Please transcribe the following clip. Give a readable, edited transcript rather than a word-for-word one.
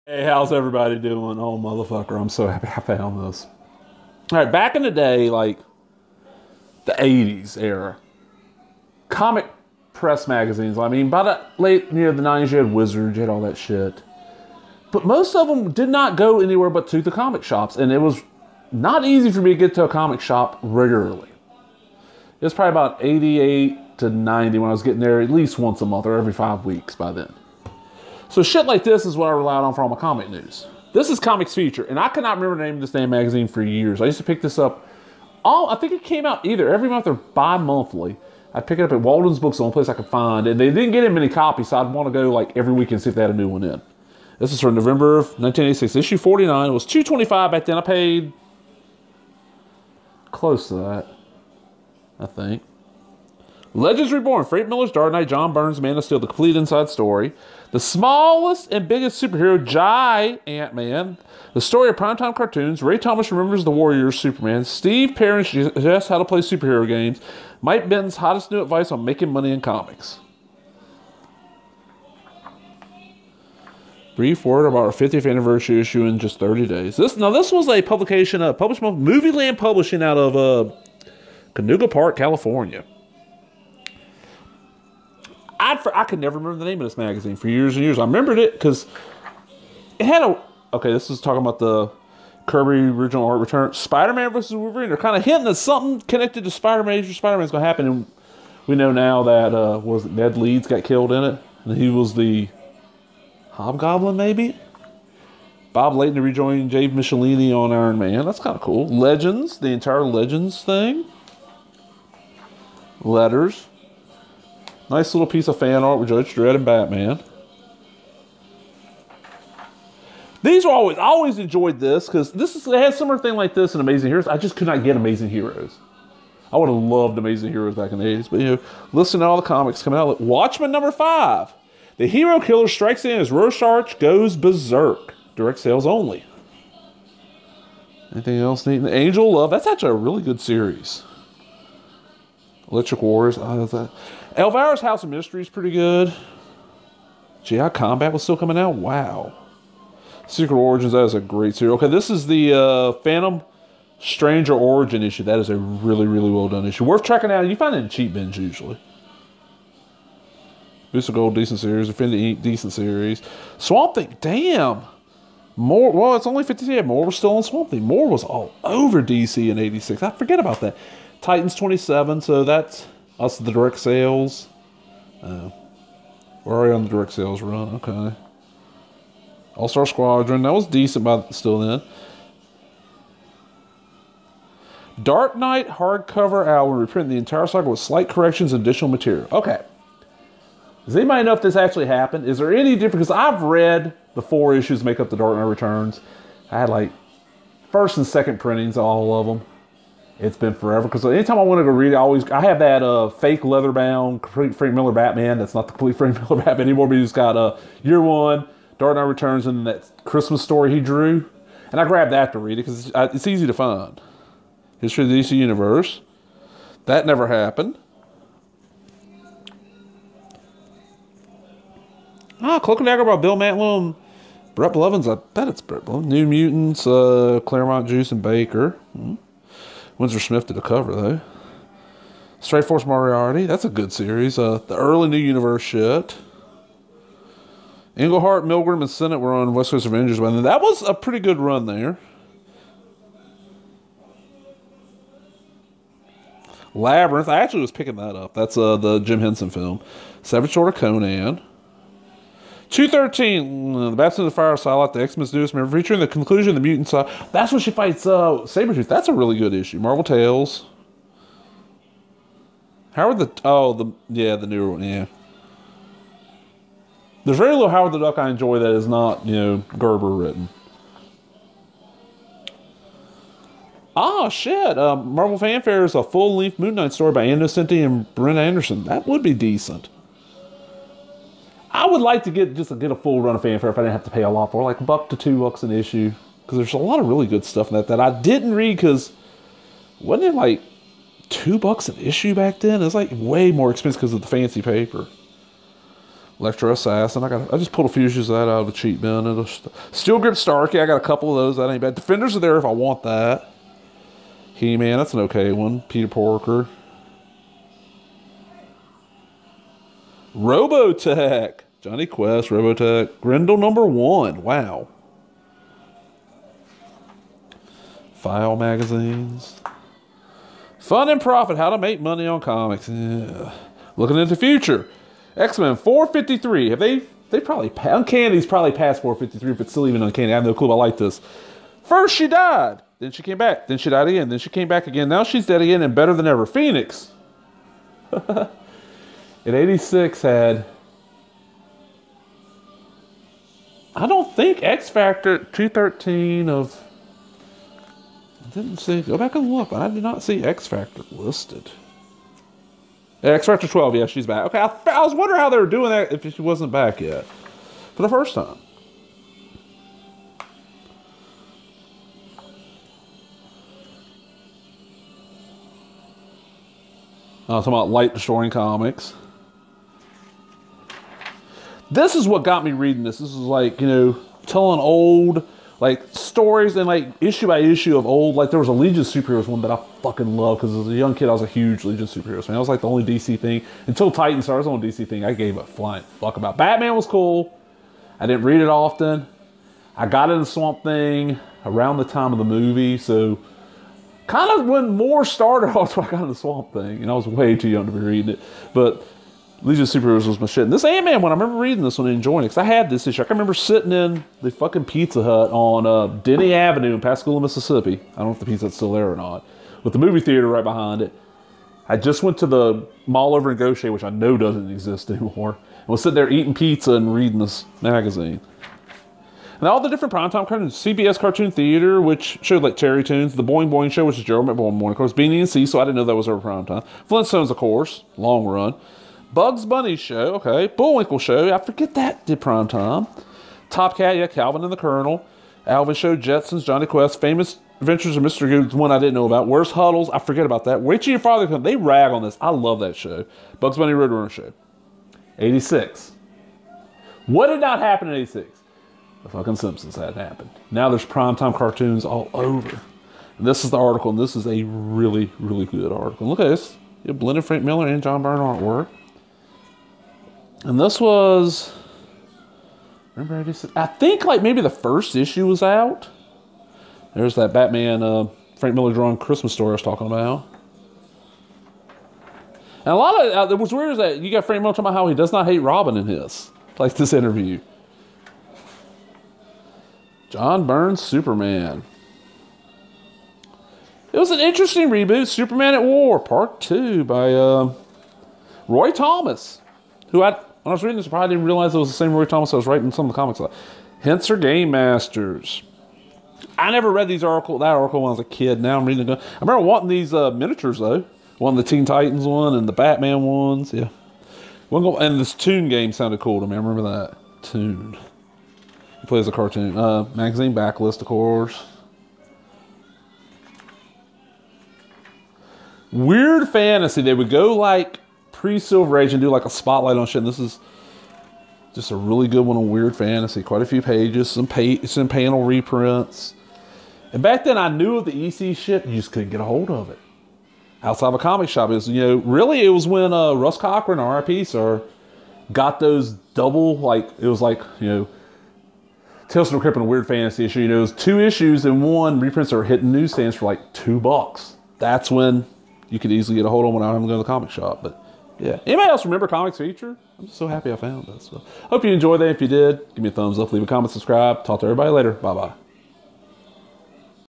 Hey, how's everybody doing? Oh, motherfucker, I'm so happy I found this. All right, back in the day, like the 80s era, comic press magazines, I mean, by the late, the 90s, you had Wizards, you had all that shit. But most of them did not go anywhere but to the comic shops, and it was not easy for me to get to a comic shop regularly. It was probably about 88 to 90 when I was getting there at least once a month or every 5 weeks by then. So shit like this is what I relied on for all my comic news. This is Comics Feature, and I cannot remember the name of this damn magazine for years. I used to pick this up, I think it came out either every month or bi-monthly. I'd pick it up at Walden's Books, the only place I could find, and they didn't get in many copies, so I'd want to go like every week and see if they had a new one in. This is from November of 1986, issue 49. It was $2.25 back then. I paid close to that, I think. Legends Reborn, Frank Miller's Dark Knight, John Byrne's Man of Steel, the complete inside story. The smallest and biggest superhero, Ant-Man. The story of primetime cartoons. Ray Thomas remembers the Warriors, Superman. Steve Perrin suggests how to play superhero games. Mike Benton's hottest new advice on making money in comics. Brief word about our 50th anniversary issue in just 30 days. This was a publication published by Movieland Publishing out of Canoga Park, California. I could never remember the name of this magazine for years and years. I remembered it because it had a... Okay, this is talking about the Kirby original art return. Spider-Man versus Wolverine. They're kind of hinting at something connected to Spider-Man. Spider-Man's going to happen. And we know now that Ned Leeds got killed in it. And he was the Hobgoblin, maybe? Bob Layton to rejoin Dave Michelini on Iron Man. That's kind of cool. Legends. The entire Legends thing. Letters. Nice little piece of fan art with Judge Dredd and Batman. These are I always enjoyed this because it has similar thing like this in Amazing Heroes. I just could not get Amazing Heroes. I would have loved Amazing Heroes back in the 80s. But listen to all the comics coming out. Like Watchmen #5. The hero killer strikes in as Rorschach goes berserk. Direct sales only. Anything else neat? Angel Love. That's actually a really good series. Electric Wars. Elvira's House of Mystery is pretty good. GI Combat was still coming out. Wow. Secret Origins, that is a great series. Okay, this is the Phantom Stranger Origin issue. That is a really, really well done issue. Worth checking out. You find it in cheap bins usually. Booster Gold, decent series. Infinity Inc., decent series. Swamp Thing, damn. More, well, it's only 50. Yeah, More was still on Swamp Thing. More was all over DC in 86. I forget about that. Titans 27, so that's us, the direct sales. We're already on the direct sales run. Okay. All-Star Squadron. That was decent by still then. Dark Knight hardcover album. Reprint the entire cycle with slight corrections and additional material. Okay. Does anybody know if this actually happened? Is there any difference? Because I've read the 4 issues make up the Dark Knight Returns. I had like first and second printings, all of them. It's been forever because anytime I want to go read it, I have that fake leather-bound Frank Miller Batman. That's not the complete Frank Miller Batman anymore, but he's got Year One, Dark Knight Returns, and that Christmas story he drew. And I grabbed that to read it because it's easy to find. History of the DC Universe. That never happened. Cloak and Dagger by Bill Mantlo and Brett Blevins. I bet it's Brett Blevins. New Mutants, Claremont, Juice, and Baker. Winsor Smith did the cover, though. Strike Force Moriarty. That's a good series. The early New Universe shit. Englehart, Milgram, and Sennett were on West Coast Avengers. But that was a pretty good run there. Labyrinth. I actually was picking that up. That's the Jim Henson film. Savage Sword of Conan. 213, the Baptism of the Fire Psylocke, the X-Men's newest member, featuring the conclusion of the mutant side. That's when she fights Sabretooth. That's a really good issue. Marvel Tales. Howard the... Oh, the newer one, yeah. There's very little Howard the Duck I enjoy that is not, Gerber written. Shit. Marvel Fanfare is a full-length Moon Knight story by Ann Nocenti and Brent Anderson. That would be decent. I would like to get a full run of Fanfare if I didn't have to pay a lot for it, like $1 to $2 an issue. Because there's a lot of really good stuff in that I didn't read because wasn't it like $2 an issue back then? It was like way more expensive because of the fancy paper. Electro Assassin. I just pulled a few issues of that out of the cheap bin. Steel Grip Starkey. I got a couple of those. That ain't bad. Defenders are there if I want that. He-Man. That's an okay one. Peter Porker. Robotech. Johnny Quest. Robotech. Grendel #1. Wow. File magazines. Fun and Profit. How to make money on comics. Yeah. Looking into the future. X-Men 453. Have they probably, Uncanny's probably past 453 if it's still even Uncanny. I have no clue. I like this. First she died. Then she came back. Then she died again. Then she came back again. Now she's dead again and better than ever. Phoenix. In 86 had, I don't think X Factor 213 of, I didn't see, go back and look, but I did not see X Factor listed. X Factor 12, yeah, she's back. Okay, I was wondering how they were doing that if she wasn't back yet. For the first time. I was talking about light destroying comics. This is what got me reading this. This is like, you know, telling old, like, stories and, like, issue by issue of old. Like, there was a Legion of Superheroes one that I fucking love because as a young kid, I was a huge Legion of Superheroes fan. That was, like, the only DC thing. Until Titans started, the only DC thing I gave a flying fuck about. Batman was cool. I didn't read it often. I got into Swamp Thing around the time of the movie, so kind of when more started, that's when I got into Swamp Thing. And I was way too young to be reading it. But Legion of Superheroes was my shit. And this Ant-Man one, I remember reading this one and enjoying it. Because I had this issue. I can remember sitting in the fucking Pizza Hut on Denny Avenue in Pascagoula, Mississippi. I don't know if the Pizza Hut's still there or not. With the movie theater right behind it. I just went to the mall over in Gaucher, which I know doesn't exist anymore. And was sitting there eating pizza and reading this magazine. And all the different primetime cartoons. CBS Cartoon Theater, which showed like Terry Toons. The Boing Boing Show, which is Gerald McBoing. Of course, Beanie and Cecil, I didn't know that was over primetime. Flintstones, of course, long run. Bugs Bunny Show, okay. Bullwinkle Show, I forget that did primetime. Top Cat, yeah, Calvin and the Colonel. Alvin Show, Jetsons, Johnny Quest. Famous Adventures of Mr. Good's one I didn't know about. Where's Huddles? I forget about that. Wait till your father comes. They rag on this. I love that show. Bugs Bunny Roadrunner Show. 86. What did not happen in 86? The fucking Simpsons hadn't happened. Now there's primetime cartoons all over. And this is the article, and this is a really, really good article. Look at this. You have blended Frank Miller and John Byrne artwork. And this was, remember 86? I think like maybe the first issue was out. There's that Batman, Frank Miller drawn Christmas story I was talking about. And a lot of, it was weird is that you got Frank Miller talking about how he does not hate Robin in his, like this interview. John Byrne's Superman. It was an interesting reboot, Superman at War, Part 2 by Roy Thomas, who when I was reading this, I probably didn't realize it was the same Roy Thomas I was writing some of the comics. Henser Game Masters. I never read that article when I was a kid. Now I'm reading it. I remember wanting these miniatures though. Wanting the Teen Titans one and the Batman ones. Yeah. And this Toon game sounded cool to me. I remember that. Toon. He plays a cartoon. Magazine backlist, of course. Weird Fantasy. They would go like pre-Silver Age and do like a spotlight on shit. And this is just a really good one on Weird Fantasy. Quite a few pages. Some panel reprints. And back then I knew of the EC shit. You just couldn't get a hold of it. Outside of a comic shop. It was, you know, really it was when Russ Cochran, R.I.P. sir, got those double, like, it was like, you know, Tales from the Crypt and a Weird Fantasy issue. You know, it was 2 issues and 1 reprints that were hitting newsstands for like $2. That's when you could easily get a hold of them without having to go to the comic shop. But yeah. Anybody else remember Comics Feature? I'm just so happy I found this. So, hope you enjoyed that. If you did, give me a thumbs up, leave a comment, subscribe. Talk to everybody later. Bye-bye.